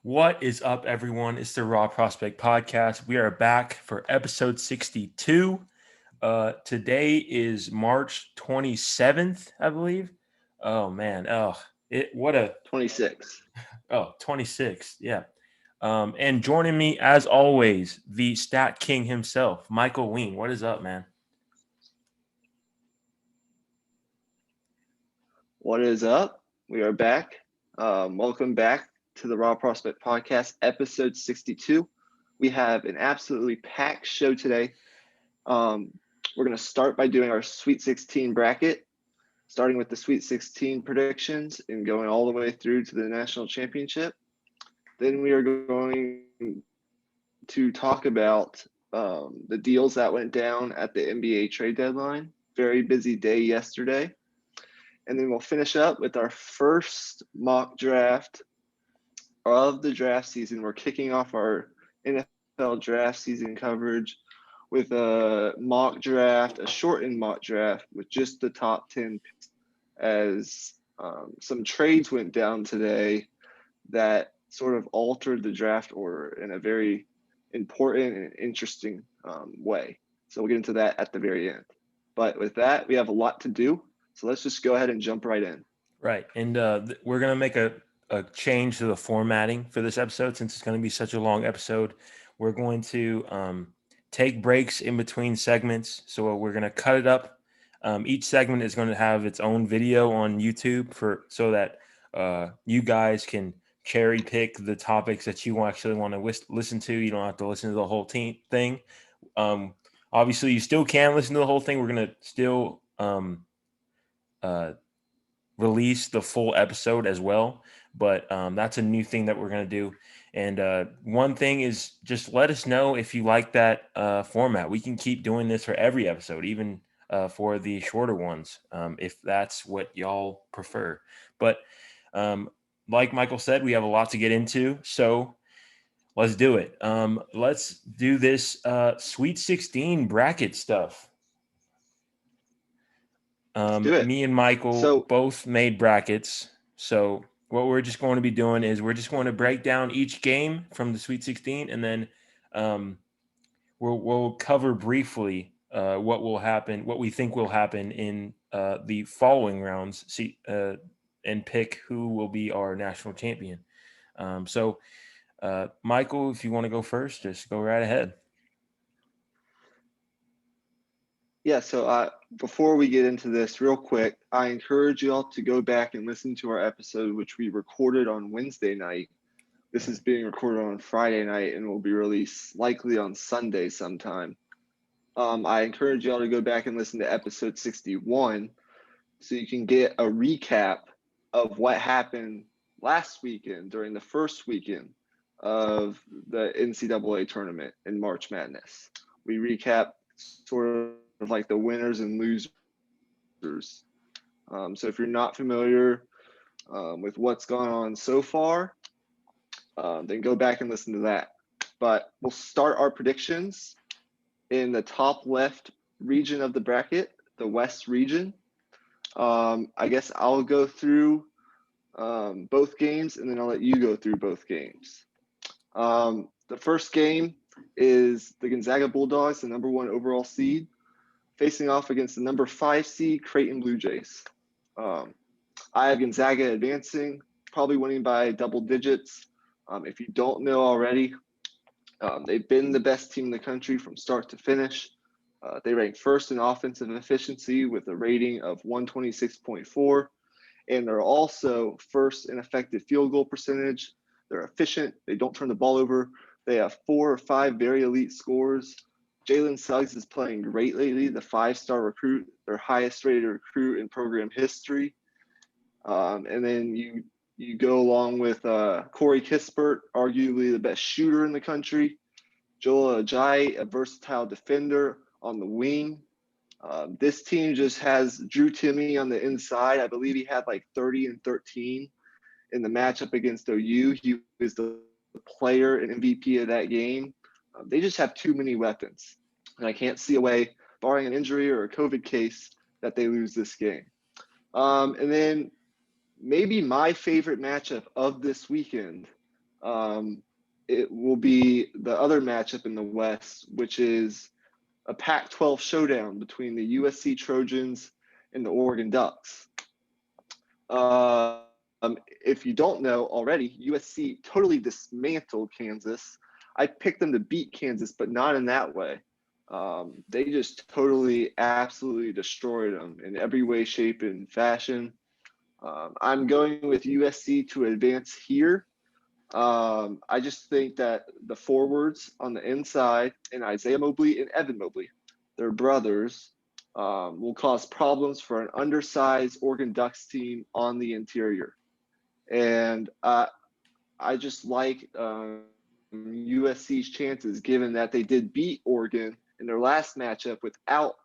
What is up, everyone? It's the Raw Prospect Podcast. We are back for episode 62. Today is March 27th, I believe. Oh man. What a 26. 26th. Yeah. And joining me as always, the Stat King himself, Michael Ween. What is up, man? What is up? We are back. Welcome back to the Raw Prospect Podcast, episode 62. We have an absolutely packed show today. We're going to start by doing our Sweet 16 bracket, starting with the Sweet 16 predictions and going all the way through to the national championship. Then we are going to talk about the deals that went down at the NBA trade deadline. Very busy day yesterday. And then we'll finish up with our first mock draft of the draft season. We're kicking off our NFL draft season coverage with a mock draft, a shortened mock draft with just the top 10 picks, as some trades went down today that sort of altered the draft order in a very important and interesting way. So we'll get into that at the very end. But with that, we have a lot to do. So let's just go ahead and jump right in. Right. And we're going to make a change to the formatting for this episode since it's going to be such a long episode. We're going to take breaks in between segments. So we're going to cut it up. Each segment is going to have its own video on YouTube so that you guys can cherry pick the topics that you actually want to listen to. You don't have to listen to the whole thing. Obviously, you still can listen to the whole thing. We're going to still release the full episode as well. But that's a new thing that we're going to do. And one thing is just let us know if you like that format. We can keep doing this for every episode, even for the shorter ones, if that's what y'all prefer. But like Michael said, we have a lot to get into. So let's do it. Let's do this Sweet 16 bracket stuff. Let's do it. Me and Michael So, both made brackets. So what we're just going to be doing is we're just going to break down each game from the Sweet 16, and then um, we'll cover briefly what will happen, what we think will happen in the following rounds, and pick who will be our national champion. So, Michael, if you want to go first, just go right ahead. yeah, so before we get into this, real quick, I encourage you all to go back and listen to our episode, which we recorded on Wednesday night. This is being recorded on Friday night and will be released likely on Sunday sometime. I encourage y'all to go back and listen to episode 61 so you can get a recap of what happened last weekend during the first weekend of the NCAA tournament in March Madness. We recap sort of like the winners and losers. So if you're not familiar with what's gone on so far, then go back and listen to that. But we'll start our predictions in the top left region of the bracket, the West region. I guess I'll go through both games, and then I'll let you go through both games. The first game is the Gonzaga Bulldogs, the number 1 overall seed, facing off against the number 5 seed Creighton Blue Jays. I have Gonzaga advancing, probably winning by double digits. If you don't know already, they've been the best team in the country from start to finish. They rank first in offensive efficiency with a rating of 126.4, and they're also first in effective field goal percentage. They're efficient. They don't turn the ball over. They have 4 or 5 very elite scorers. Jalen Suggs is playing great lately, the 5-star recruit, their highest rated recruit in program history. And then you go along with Corey Kispert, arguably the best shooter in the country. Joel Ajayi, a versatile defender on the wing. This team just has Drew Timme on the inside. I believe he had like 30 and 13 in the matchup against OU. He was the player and MVP of that game. They just have too many weapons. And I can't see a way, barring an injury or a COVID case, that they lose this game. And then maybe my favorite matchup of this weekend It will be the other matchup in the West, which is a Pac-12 showdown between the USC Trojans and the Oregon Ducks. If you don't know already, USC totally dismantled Kansas. I picked them to beat Kansas, but not in that way. They just totally, absolutely destroyed them in every way, shape, and fashion. I'm going with USC to advance here. I just think that the forwards on the inside and Isaiah Mobley and Evan Mobley, they're brothers, will cause problems for an undersized Oregon Ducks team on the interior. And I just like USC's chances, given that they did beat Oregon in their last matchup without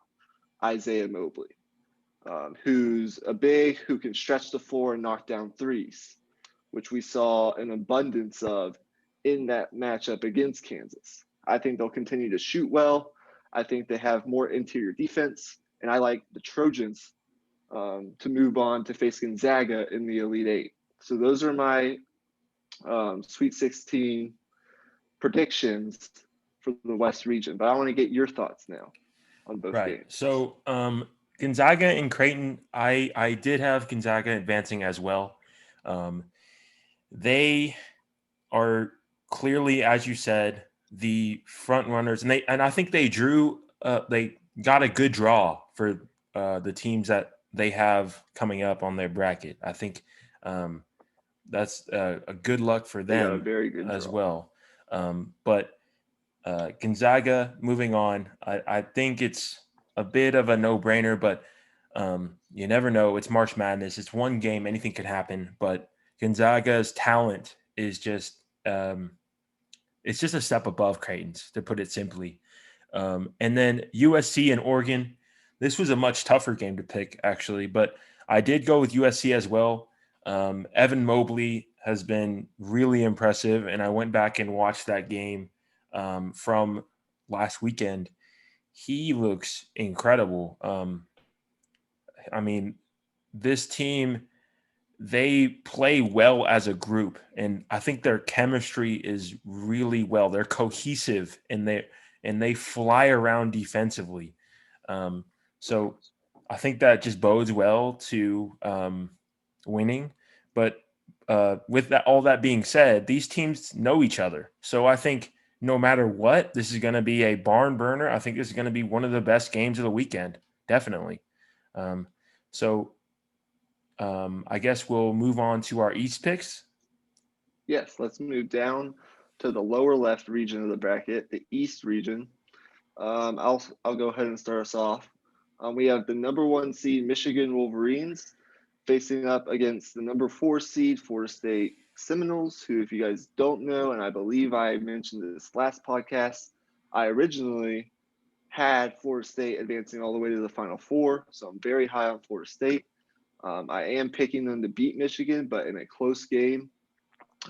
Isaiah Mobley, who's a big who can stretch the floor and knock down threes, which we saw an abundance of in that matchup against Kansas. I think they'll continue to shoot well. I think they have more interior defense, and I like the Trojans to move on to face Gonzaga in the Elite Eight. So those are my Sweet 16 predictions for the West region. But I want to get your thoughts now on both Right. games. So Gonzaga and Creighton, I did have Gonzaga advancing as well. They are clearly, as you said, the front runners, and I think they got a good draw for the teams that they have coming up on their bracket. I think that's a good luck for They got a them very good as draw. well. But Gonzaga, moving on, I think it's a bit of a no-brainer, but you never know. It's March Madness. It's one game. Anything could happen. But Gonzaga's talent is just it's just a step above Creighton's, to put it simply. And then USC and Oregon. This was a much tougher game to pick, actually, but I did go with USC as well. Evan Mobley has been really impressive, and I went back and watched that game from last weekend. He looks incredible. I mean, this team, they play well as a group, and I think their chemistry is really well. They're cohesive, and they fly around defensively. Um, so I think that just bodes well to winning. But with that, all that being said, these teams know each other. So I think no matter what, this is going to be a barn burner. I think this is going to be one of the best games of the weekend, definitely. Um, so I guess we'll move on to our East picks. Yes, let's move down to the lower left region of the bracket, the East region. I'll go ahead and start us off. We have the number 1 seed Michigan Wolverines facing up against the number 4 seed Florida State Seminoles, who, if you guys don't know, and I believe I mentioned this last podcast, I originally had Florida State advancing all the way to the Final Four, so I'm very high on Florida State. I am picking them to beat Michigan, but in a close game.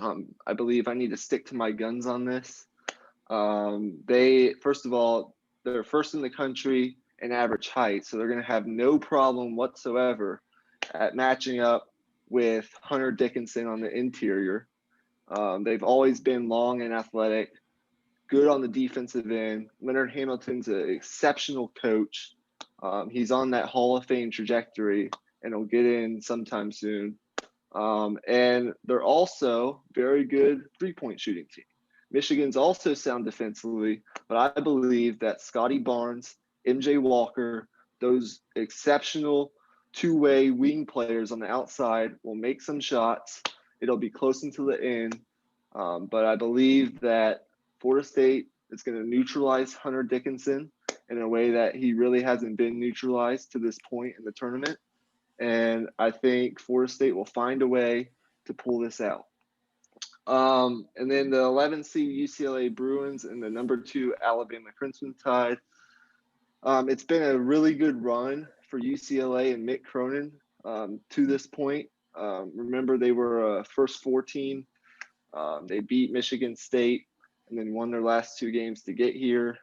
I believe I need to stick to my guns on this. They, first of all, they're first in the country in average height, so they're going to have no problem whatsoever at matching up with Hunter Dickinson on the interior. They've always been long and athletic, good on the defensive end. Leonard Hamilton's an exceptional coach. He's on that Hall of Fame trajectory, and he'll get in sometime soon. And they're also very good three-point shooting team. Michigan's also sound defensively, but I believe that Scotty Barnes, MJ Walker, those exceptional two-way wing players on the outside will make some shots. It'll be close until the end, but I believe that Florida State is going to neutralize Hunter Dickinson in a way that he really hasn't been neutralized to this point in the tournament. And I think Florida State will find a way to pull this out. And then the 11 seed UCLA Bruins and the number 2 Alabama Crimson Tide. It's been a really good run for UCLA and Mick Cronin to this point. Remember, they were a first 4 team. They beat Michigan State and then won their last 2 games to get here.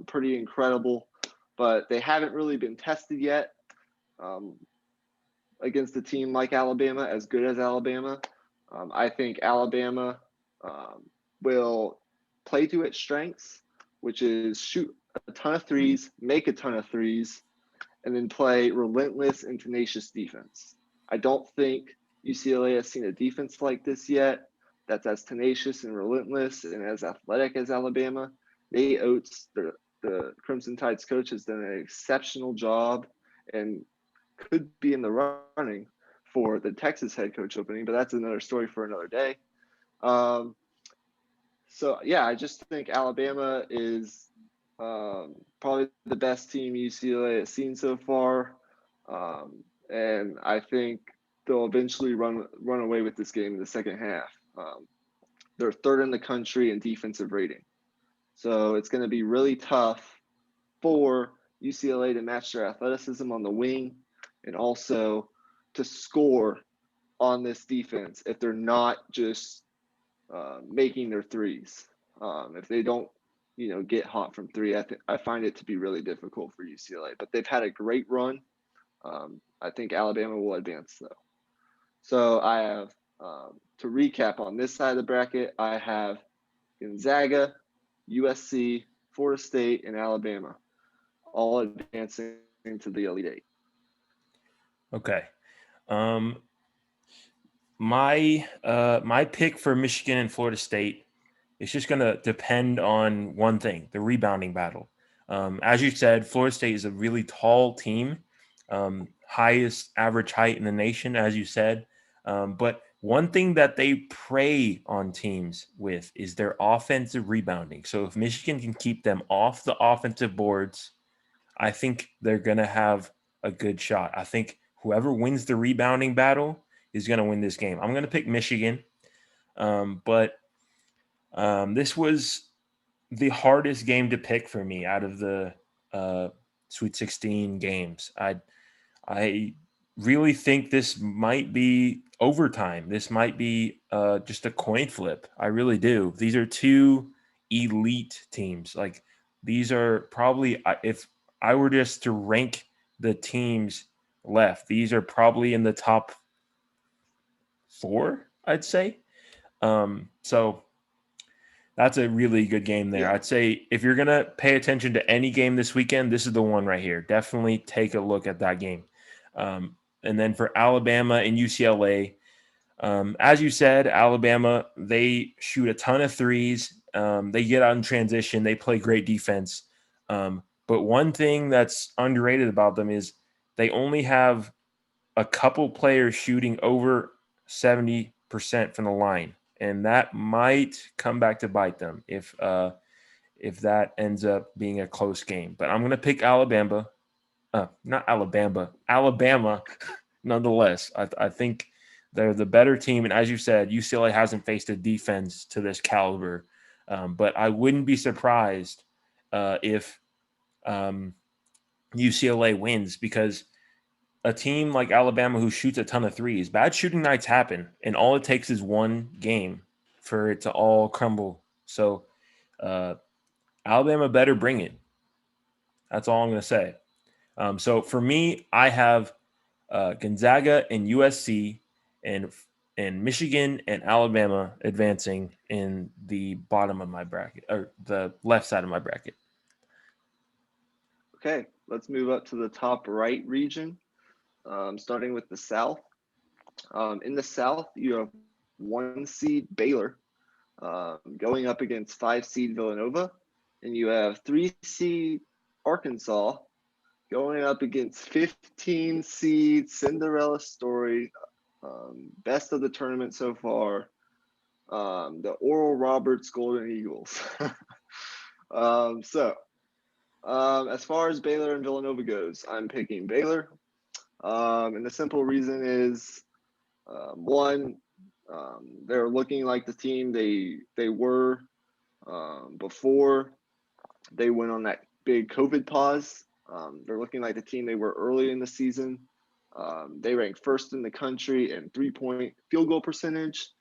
Pretty incredible, but they haven't really been tested yet. Against a team like Alabama, as good as Alabama. I think Alabama um, will play to its strengths, which is shoot a ton of threes, make a ton of threes, and then play relentless and tenacious defense. I don't think UCLA has seen a defense like this yet that's as tenacious and relentless and as athletic as Alabama. Nate Oates, the Crimson Tide's coach, has done an exceptional job and could be in the running for the Texas head coach opening, but that's another story for another day. Um, so yeah, I just think Alabama is probably the best team UCLA has seen so far, and I think they'll eventually run away with this game in the second half. They're third in the country in defensive rating, so it's going to be really tough for UCLA to match their athleticism on the wing, and also to score on this defense if they're not just making their threes. If they don't, get hot from three, I find it to be really difficult for UCLA. But they've had a great run. I think Alabama will advance though. So I have to recap on this side of the bracket. I have Gonzaga, USC, Florida State, and Alabama all advancing to the Elite Eight. Okay. Um, my pick for Michigan and Florida State is just going to depend on one thing: the rebounding battle. As you said, Florida State is a really tall team, highest average height in the nation, as you said. But one thing that they prey on teams with is their offensive rebounding. So if Michigan can keep them off the offensive boards, I think they're going to have a good shot. I think whoever wins the rebounding battle is going to win this game. I'm going to pick Michigan, but this was the hardest game to pick for me out of the Sweet 16 games. I really think this might be overtime. This might be just a coin flip. I really do. These are two elite teams. Like these are probably if I were just to rank the teams left, these are probably in the top four, I'd say. So that's a really good game there. Yeah. I'd say if you're gonna pay attention to any game this weekend, this is the one right here. Definitely take a look at that game. And then for Alabama and UCLA, as you said, Alabama, they shoot a ton of threes. They get out in transition. They play great defense. But one thing that's underrated about them is they only have a couple players shooting over 70% from the line. And that might come back to bite them if that ends up being a close game. But I'm going to pick Alabama. Not Alabama. Alabama, nonetheless. I think they're the better team. And as you said, UCLA hasn't faced a defense to this caliber. But I wouldn't be surprised if UCLA wins because a team like Alabama who shoots a ton of threes, bad shooting nights happen. And all it takes is one game for it to all crumble. So uh, Alabama better bring it. That's all I'm going to say. So for me, I have Gonzaga and USC and Michigan and Alabama advancing in the bottom of my bracket or the left side of my bracket. Okay, let's move up to the top right region, starting with the South. In the South, you have 1 seed Baylor going up against 5 seed Villanova, and you have 3 seed Arkansas going up against 15 seed Cinderella Story, best of the tournament so far, the Oral Roberts Golden Eagles. As far as Baylor and Villanova goes, I'm picking Baylor. And the simple reason is one, they're looking like the team they were before they went on that big COVID pause. They're looking like the team they were early in the season. They ranked first in the country in 3-point field goal percentage.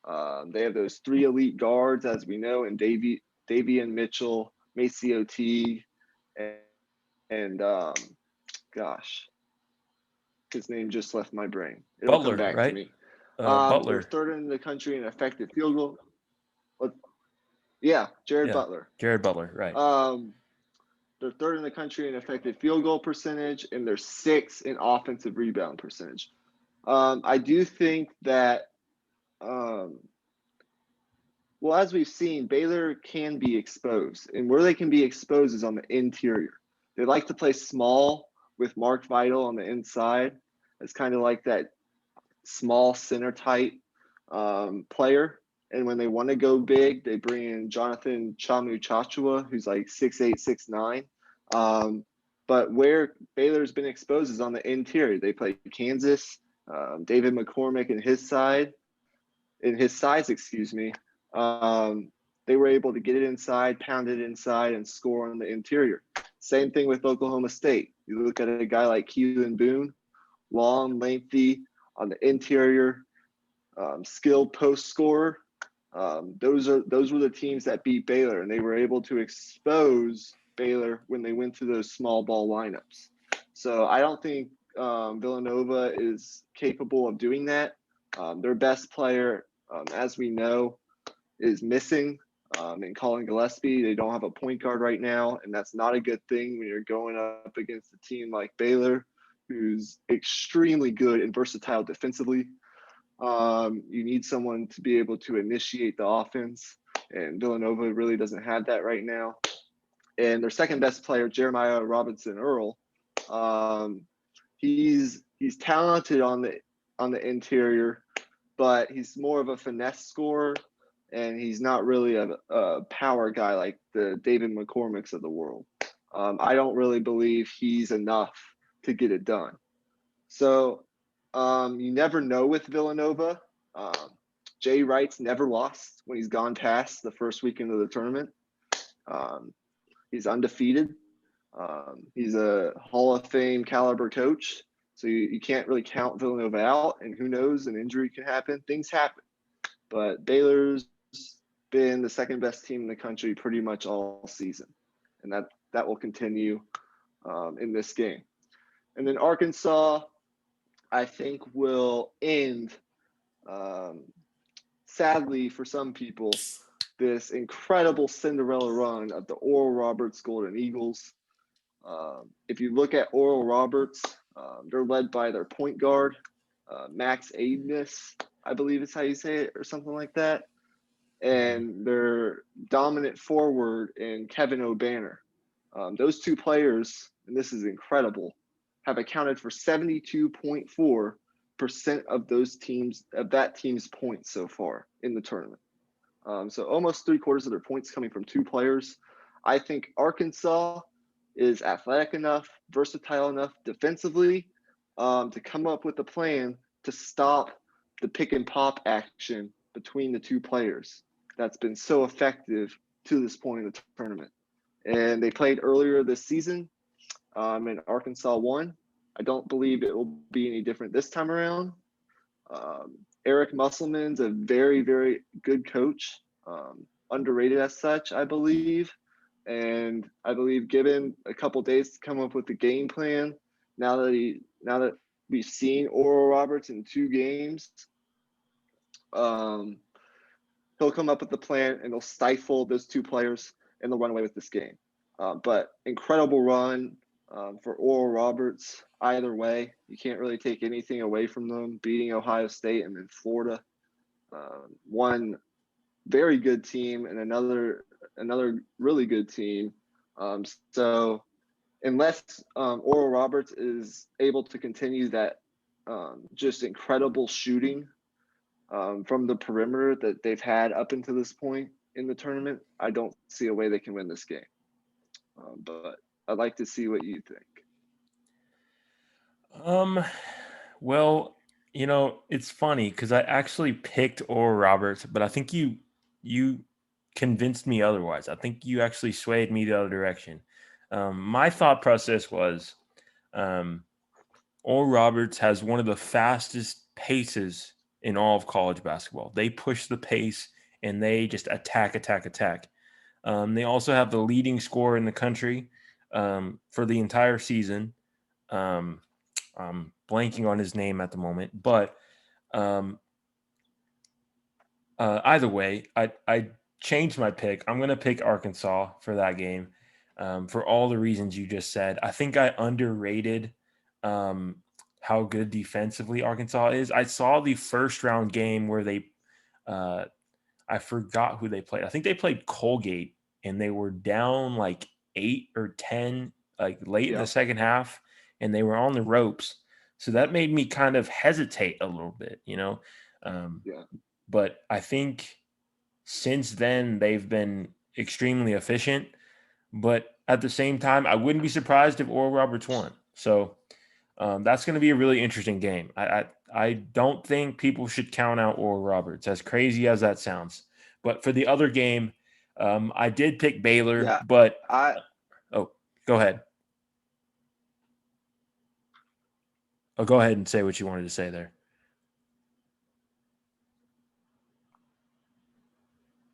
They have those 3 elite guards, as we know, in Davian Mitchell, Maceo Teague, and gosh, his name just left my brain. It'll come Butler, back to right? me. They're Butler. third in the country in effective field goal. What- Yeah, Jared Yeah, Butler. Jared Butler, right. They're third in the country in effective field goal percentage, and they're sixth in offensive rebound percentage. I do think that, um, well, as we've seen, Baylor can be exposed, and where they can be exposed is on the interior. They like to play small with Mark Vital on the inside. It's kind of like that small center type player. And when they want to go big, they bring in Jonathan Chamu Chachua, who's like 6'8", 6'9". But where Baylor's been exposed is on the interior. They play Kansas, David McCormick in his size, excuse me. Um, they were able to get it inside, pound it inside, and score on the interior. Same thing with Oklahoma State. You look at a guy like Keelan Boone, long, lengthy, on the interior, skilled post scorer. Those were the teams that beat Baylor, and they were able to expose Baylor when they went to those small ball lineups. So I don't think Villanova is capable of doing that. Their best player, as we know, is missing in Colin Gillespie. They don't have a point guard right now, and that's not a good thing when you're going up against a team like Baylor, who's extremely good and versatile defensively. You need someone to be able to initiate the offense, and Villanova really doesn't have that right now. And their second best player, Jeremiah Robinson Earl, um, he's talented on the interior, but he's more of a finesse scorer, and he's not really a power guy like the David McCormicks of the world. I don't really believe he's enough to get it done. So you never know with Villanova. Jay Wright's never lost when he's gone past the first weekend of the tournament. Um, he's undefeated. He's a Hall of Fame caliber coach. So you can't really count Villanova out. And who knows, an injury can happen. Things happen. But Baylor's been the second best team in the country pretty much all season. And that will continue in this game. And then Arkansas, I think, will end, sadly for some people, this incredible Cinderella run of the Oral Roberts Golden Eagles. If you look at Oral Roberts, they're led by their point guard, Max Aidness, I believe is how you say it, or something like that. And their dominant forward in Kevin O'Banner. Those two players, and this is incredible, have accounted for 72.4% of that team's points so far in the tournament. So almost 3/4 of their points coming from two players. I think Arkansas is athletic enough, versatile enough defensively to come up with a plan to stop the pick and pop action between the two players that's been so effective to this point in the tournament. And they played earlier this season, and Arkansas won. I don't believe it will be any different this time around. Eric Musselman's a very, very good coach, underrated as such, I believe. And I believe given a couple days to come up with the game plan, now that we've seen Oral Roberts in 2 games, he'll come up with the plan and they'll stifle those two players and they'll run away with this game. But incredible run for Oral Roberts. Either way, you can't really take anything away from them, beating Ohio State and then Florida. One very good team and another really good team. So unless Oral Roberts is able to continue that just incredible shooting from the perimeter that they've had up until this point in the tournament, I don't see a way they can win this game. But I'd like to see what you think. Well, it's funny because I actually picked Oral Roberts, but I think you convinced me otherwise. I think you actually swayed me the other direction. My thought process was Oral Roberts has one of the fastest paces in all of college basketball. They push the pace and they just attack, attack, attack. They also have the leading scorer in the country for the entire season. I'm blanking on his name at the moment, but either way, I change my pick. I'm going to pick Arkansas for that game for all the reasons you just said. I think I underrated um, how good defensively Arkansas is. I saw the first round game where uh, I forgot who they played. I think they played Colgate and they were down like 8 or 10, like late in the Yeah. second half, and they were on the ropes. So that made me kind of hesitate a little bit, you know. Um, Yeah. but I think since then they've been extremely efficient. But at the same time, I wouldn't be surprised if Oral Roberts won. So that's going to be a really interesting game. I don't think people should count out Oral Roberts, as crazy as that sounds. But for the other game, I did pick Baylor, Yeah. but I oh, go ahead. Oh, go ahead and say what you wanted to say there.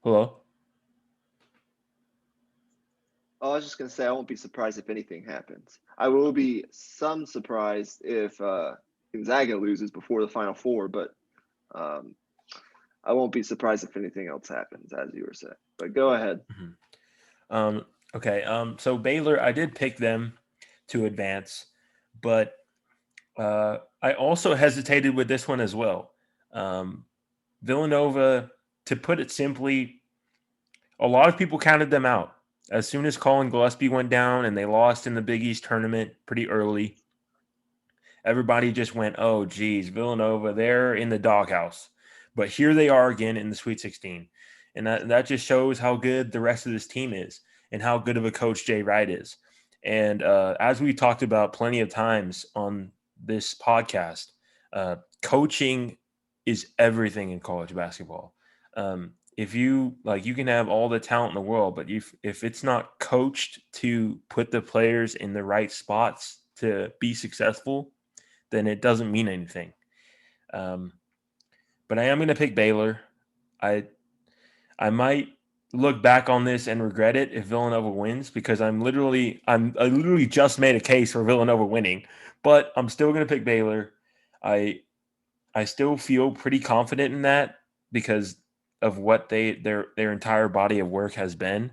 Hello. I was just gonna say I won't be surprised if anything happens. I will be some surprised if Gonzaga loses before the Final Four, but um, I won't be surprised if anything else happens, as you were saying. But go ahead. Mhm. Okay. So Baylor, I did pick them to advance, but I also hesitated with this one as well. Um, Villanova, to put it simply, a lot of people counted them out. As soon as Colin Gillespie went down and they lost in the Big East tournament pretty early, everybody just went, oh, geez, Villanova, they're in the doghouse. But here they are again in the Sweet 16. And that just shows how good the rest of this team is and how good of a coach Jay Wright is. And as we talked about plenty of times on this podcast, coaching is everything in college basketball. If you like, you can have all the talent in the world, but if it's not coached to put the players in the right spots to be successful, then it doesn't mean anything. Um, but I am going to pick Baylor. I I might look back on this and regret it if Villanova wins because I literally just made a case for Villanova winning, but I'm still going to pick Baylor. I I still feel pretty confident in that because of what their entire body of work has been.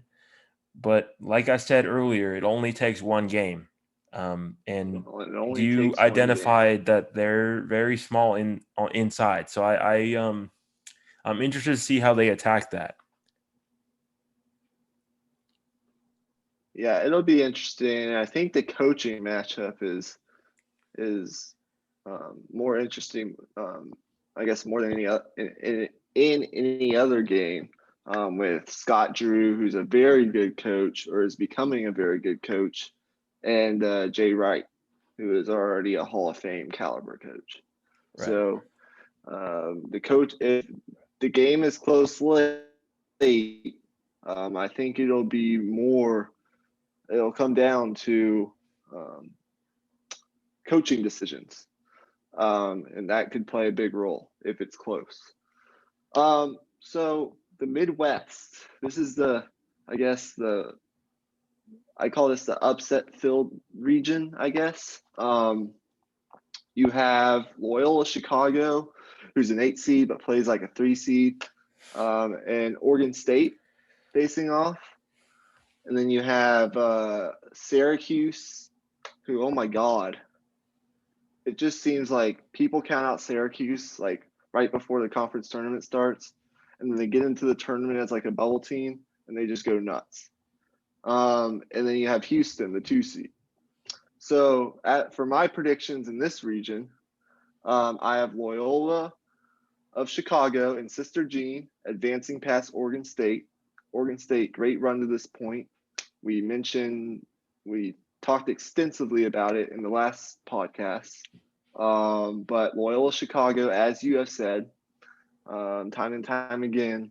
But like I said earlier, it only takes one game. And It only you takes one game. identified that they're very small inside. So I'm interested to see how they attack that. Yeah, it'll be interesting. I think the coaching matchup is more interesting. I guess more than any other in any other game with Scott Drew, who's a very good coach or is becoming a very good coach, and Jay Wright, who is already a Hall of Fame caliber coach. Right. So the coach, if the game is close late, I think it'll be more. It'll come down to um, coaching decisions, and that could play a big role if it's close. So the Midwest. This is I guess I call this the upset-filled region. I guess you have Loyola Chicago, who's an 8 seed but plays like a 3 seed, and Oregon State facing off. And then you have Syracuse, who, oh my God, it just seems like people count out Syracuse like right before the conference tournament starts, and then they get into the tournament as like a bubble team, and they just go nuts. And then you have Houston, the 2 seed. So for my predictions in this region, I have Loyola of Chicago and Sister Jean advancing past Oregon State. Oregon State, great run to this point. We talked extensively about it in the last podcast. But Loyola Chicago, as you have said, time and time again,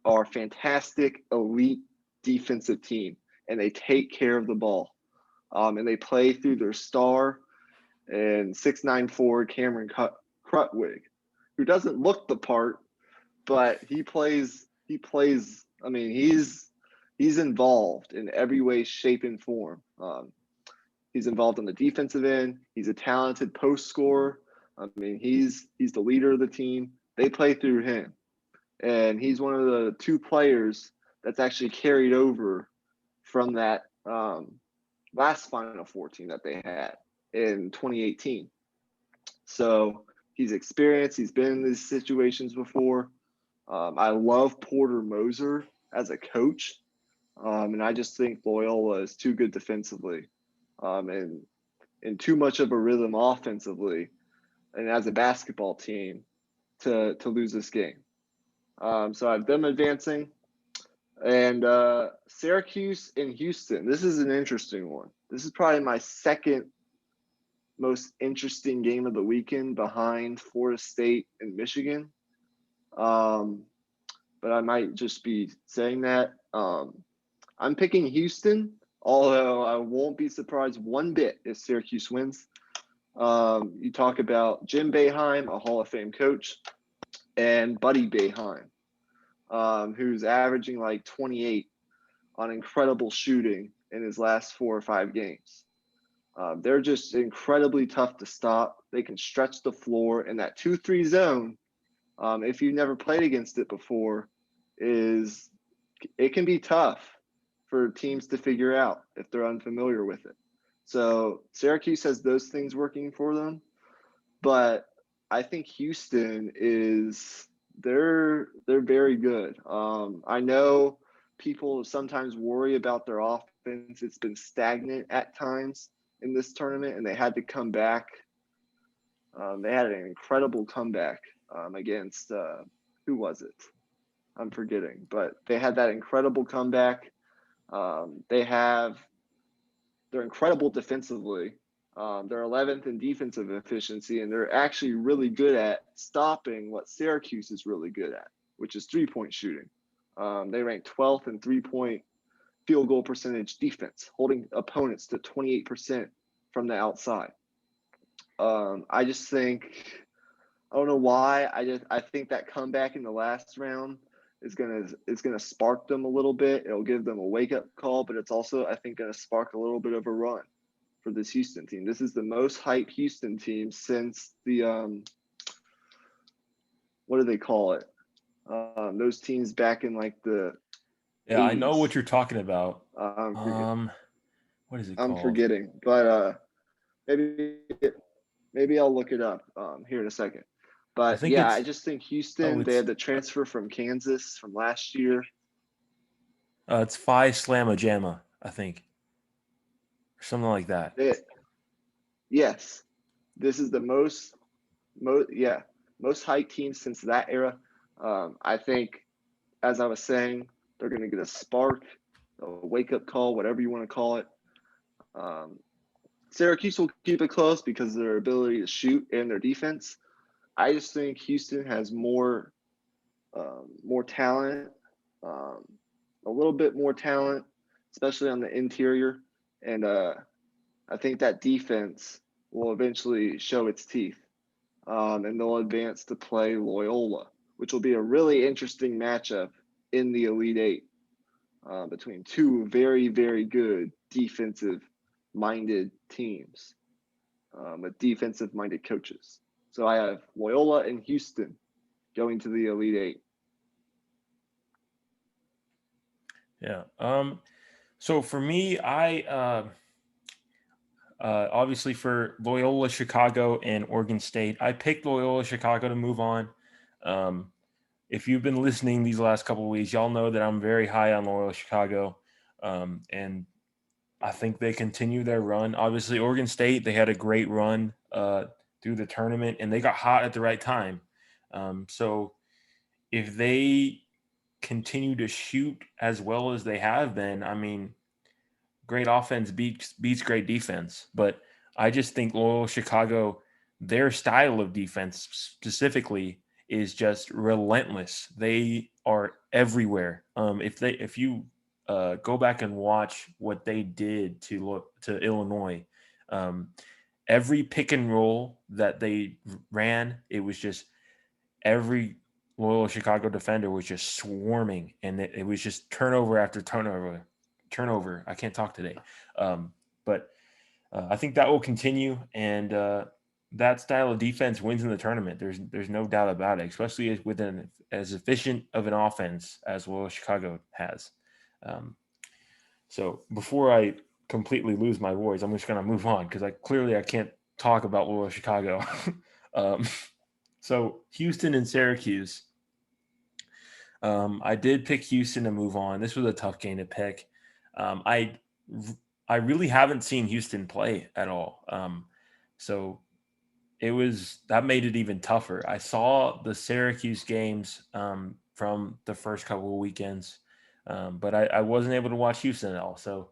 are a fantastic, elite defensive team, and they take care of the ball. And they play through their star and 6'9" Cameron Crutwig, who doesn't look the part, but he plays. He plays. I mean, he's involved in every way, shape, and form. He's involved on the defensive end. He's a talented post scorer. I mean, he's the leader of the team. They play through him. and he's one of the two players that's actually carried over from that last Final Four team that they had in 2018. So he's experienced. He's been in these situations before. I love Porter Moser as a coach, and I just think Loyola is too good defensively, and too much of a rhythm offensively, and as a basketball team to lose this game. So I have them advancing. And Syracuse and Houston. This is an interesting one. This is probably my second most interesting game of the weekend behind Florida State and Michigan. But I might just be saying that. I'm picking Houston, although I won't be surprised one bit if Syracuse wins. You talk about Jim Boeheim, a Hall of Fame coach, and Buddy Boeheim, who's averaging like 28 on incredible shooting in his last 4 or 5 games. They're just incredibly tough to stop. They can stretch the floor, and that 2-3 zone, if you've never played against it before, it can be tough for teams to figure out if they're unfamiliar with it. So Syracuse has those things working for them, but I think Houston they're very good. I know people sometimes worry about their offense. It's been stagnant at times in this tournament, and they had to come back. They had an incredible comeback against who was it? I'm forgetting, but they had that incredible comeback. They're incredible defensively. They're 11th in defensive efficiency, and they're actually really good at stopping what Syracuse is really good at, which is three-point shooting. They rank 12th in three-point field goal percentage defense, holding opponents to 28% from the outside. I just think, I don't know why. I think that comeback in the last round is gonna spark them a little bit. It'll give them a wake up call, but it's also, I think, gonna spark a little bit of a run for this Houston team. This is the most hyped Houston team since the what do they call it? Those teams back in like the Yeah, 80s. I know what you're talking about. What is it I'm called? forgetting, but maybe I'll look it up here in a second. But yeah, I just think Houston, they had the transfer from Kansas from last year. It's Phi Slamma Jamma, I think. Something like that. Yes. This is the most hyped team since that era. I think, as I was saying, they're going to get a spark, a wake-up call, whatever you want to call it. Syracuse will keep it close because of their ability to shoot and their defense. I just think Houston has more talent, a little bit more talent, especially on the interior. And I think that defense will eventually show its teeth. And they'll advance to play Loyola, which will be a really interesting matchup in the Elite Eight between two very, very good defensive-minded teams with defensive-minded coaches. So I have Loyola and Houston going to the Elite Eight. Yeah. So for me, I obviously for Loyola Chicago and Oregon State, I picked Loyola Chicago to move on. If you've been listening these last couple of weeks, y'all know that I'm very high on Loyola Chicago, and I think they continue their run. Obviously, Oregon State, they had a great run through the tournament, and they got hot at the right time. So if they continue to shoot as well as they have been, I mean, great offense beats great defense. But I just think Loyola Chicago, their style of defense specifically is just relentless. They are everywhere. If you go back and watch what they did to Illinois, every pick and roll that they ran, it was just every Loyola Chicago defender was just swarming, and it was just turnover after turnover. I can't talk today, but I think that will continue, and that style of defense wins in the tournament. There's no doubt about it, especially with as efficient of an offense as well as Chicago has. Um, so before I completely lose my voice, I'm just going to move on because I can't talk about Loyola Chicago. um, so Houston and Syracuse. I did pick Houston to move on. This was a tough game to pick. Um, I I really haven't seen Houston play at all. So that made it even tougher. I saw the Syracuse games from the first couple of weekends, but I wasn't able to watch Houston at all. So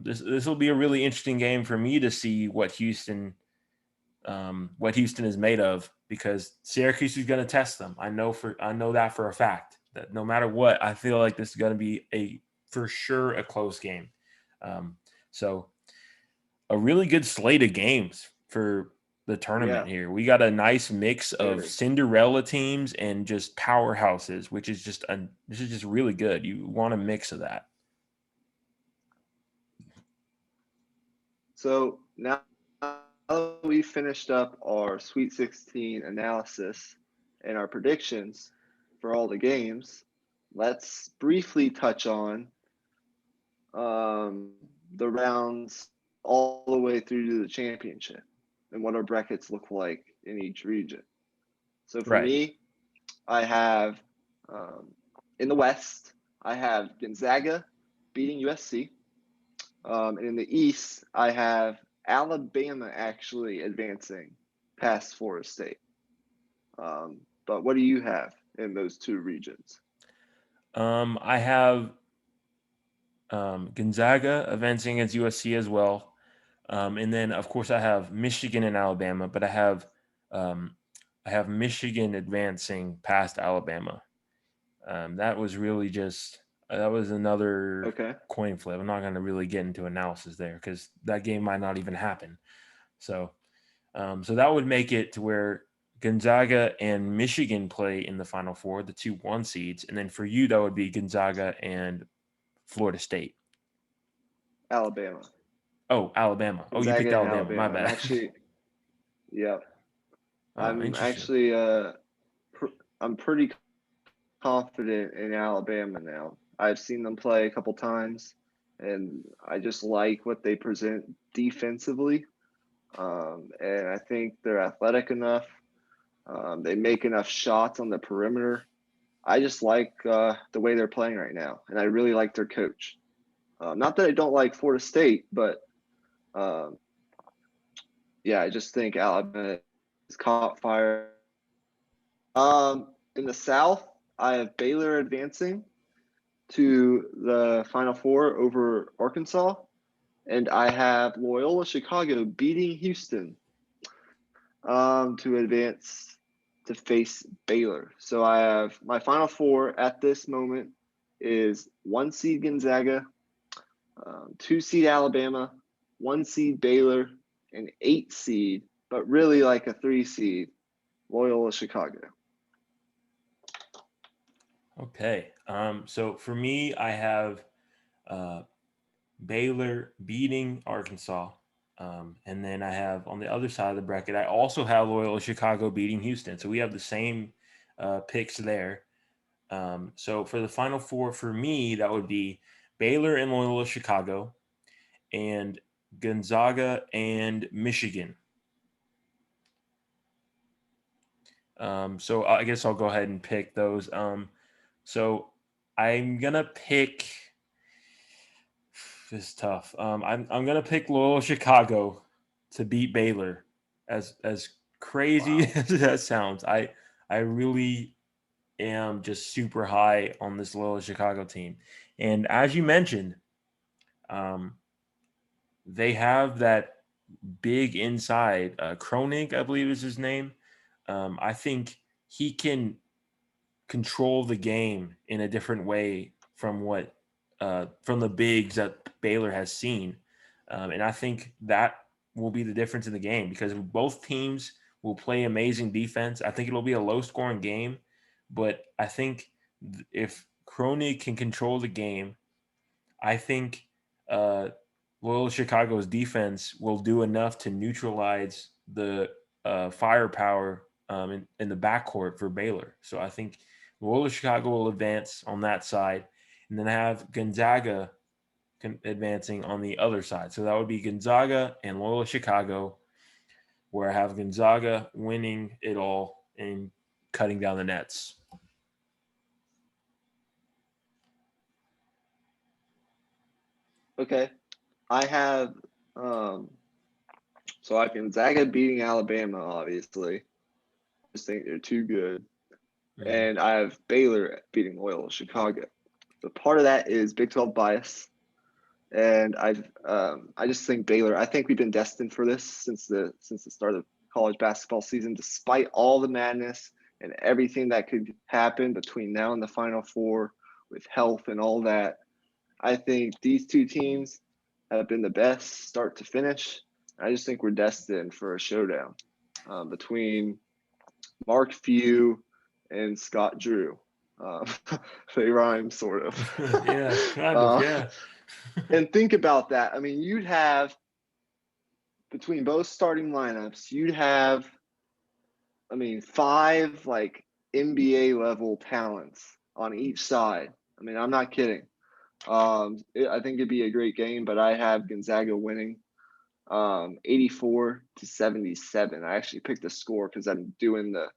this will be a really interesting game for me to see what Houston is made of, because Syracuse is going to test them. I know that for a fact, that no matter what, I feel like this is going to be for sure a close game. Um, so a really good slate of games for the tournament Yeah, here. We got a nice mix of very. Cinderella teams and just powerhouses, which is this is just really good. You want a mix of that. So now that we finished up our Sweet 16 analysis and our predictions for all the games, let's briefly touch on the rounds all the way through to the championship and what our brackets look like in each region. So for Right. me, I have um, in the West, I have Gonzaga beating USC. And in the East, I have Alabama actually advancing past Florida State. But what do you have in those two regions? I have Gonzaga advancing against USC as well. And then, of course, I have Michigan and Alabama, but um, I have Michigan advancing past Alabama. That was really just that was another Okay. coin flip. I'm not going to really get into analysis there because that game might not even happen. So, so that would make it to where Gonzaga and Michigan play in the Final Four, the 2-1 seeds, and then for you that would be Gonzaga and Florida State. Alabama. Oh, Alabama. Oh, you picked Gonzaga and Alabama. My Alabama. bad. Yeah, Oh, I'm interesting. actually, I'm pretty confident in Alabama now. I've seen them play a couple times, and I just like what they present defensively. And I think they're athletic enough. They make enough shots on the perimeter. I just like the way they're playing right now, and I really like their coach. Not that I don't like Florida State, but um, yeah, I just think Alabama is caught fire. In the South, I have Baylor advancing to the Final Four over Arkansas, and I have Loyola Chicago beating Houston to advance to face Baylor. So I have my Final Four at this moment is 1 seed Gonzaga, 2 seed Alabama, 1 seed Baylor, an 8 seed, but really like a 3 seed Loyola Chicago. Okay. So for me, I have uh, Baylor beating Arkansas. And then I have on the other side of the bracket, I also have Loyola Chicago beating Houston. So we have the same picks there. So for the Final Four, for me, that would be Baylor and Loyola Chicago and Gonzaga and Michigan. So I guess I'll go ahead and pick those. So I'm gonna pick. This is tough. I'm gonna pick Loyola Chicago to beat Baylor. As crazy Wow. as that sounds, I really am just super high on this Loyola Chicago team. And as you mentioned, um, they have that big inside. Kronig, I believe is his name. I think he can control the game in a different way from the bigs that Baylor has seen, and I think that will be the difference in the game because both teams will play amazing defense. I think it'll be a low scoring game, but I think if Crony can control the game, I think uh, Loyola Chicago's defense will do enough to neutralize firepower in the backcourt for Baylor. So I think Loyola Chicago will advance on that side, and then have Gonzaga advancing on the other side. So that would be Gonzaga and Loyola Chicago, where I have Gonzaga winning it all and cutting down the nets. Okay. I have so I have Gonzaga beating Alabama, obviously. I just think they're too good. Mm-hmm. And I have Baylor beating Loyola Chicago. So part of that is Big 12 bias. And I just think Baylor, I think we've been destined for this since the start of college basketball season, despite all the madness and everything that could happen between now and the Final Four with health and all that. I think these two teams have been the best start to finish. I just think we're destined for a showdown between Mark Few and Scott Drew. They rhyme, sort of. Yeah, kind of, yeah. And think about that. I mean, you'd have, between both starting lineups, you'd have, I mean, 5 like NBA level talents on each side. I mean, I'm not kidding. I think it'd be a great game, but I have Gonzaga winning 84-77. I actually picked the score because I'm doing the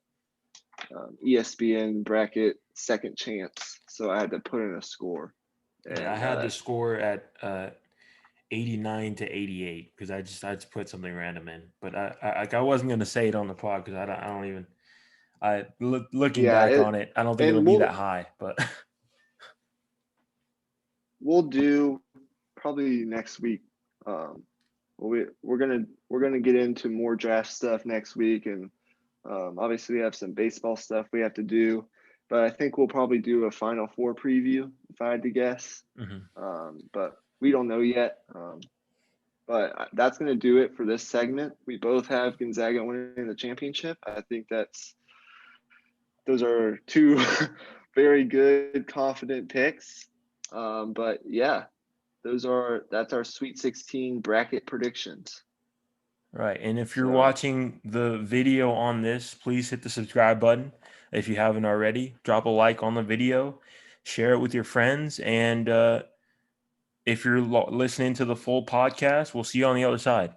ESPN bracket second chance, so I had to put in a score. And, Yeah, I had the score at 89-88 because I just put something random in, but I wasn't gonna say it on the pod because I don't even looking back on it, I don't think it'll be that high, but we'll do probably next week. We're gonna get into more draft stuff next week, and obviously we have some baseball stuff we have to do, but I think we'll probably do a Final Four preview if I had to guess. But we don't know yet. But that's going to do it for this segment. We both have Gonzaga winning the championship. I think those are two very good, confident picks. But yeah, that's our Sweet 16 bracket predictions. Right. And if you're watching the video on this, please hit the subscribe button if you haven't already. Drop a like on the video, share it with your friends, and if you're listening to the full podcast, we'll see you on the other side.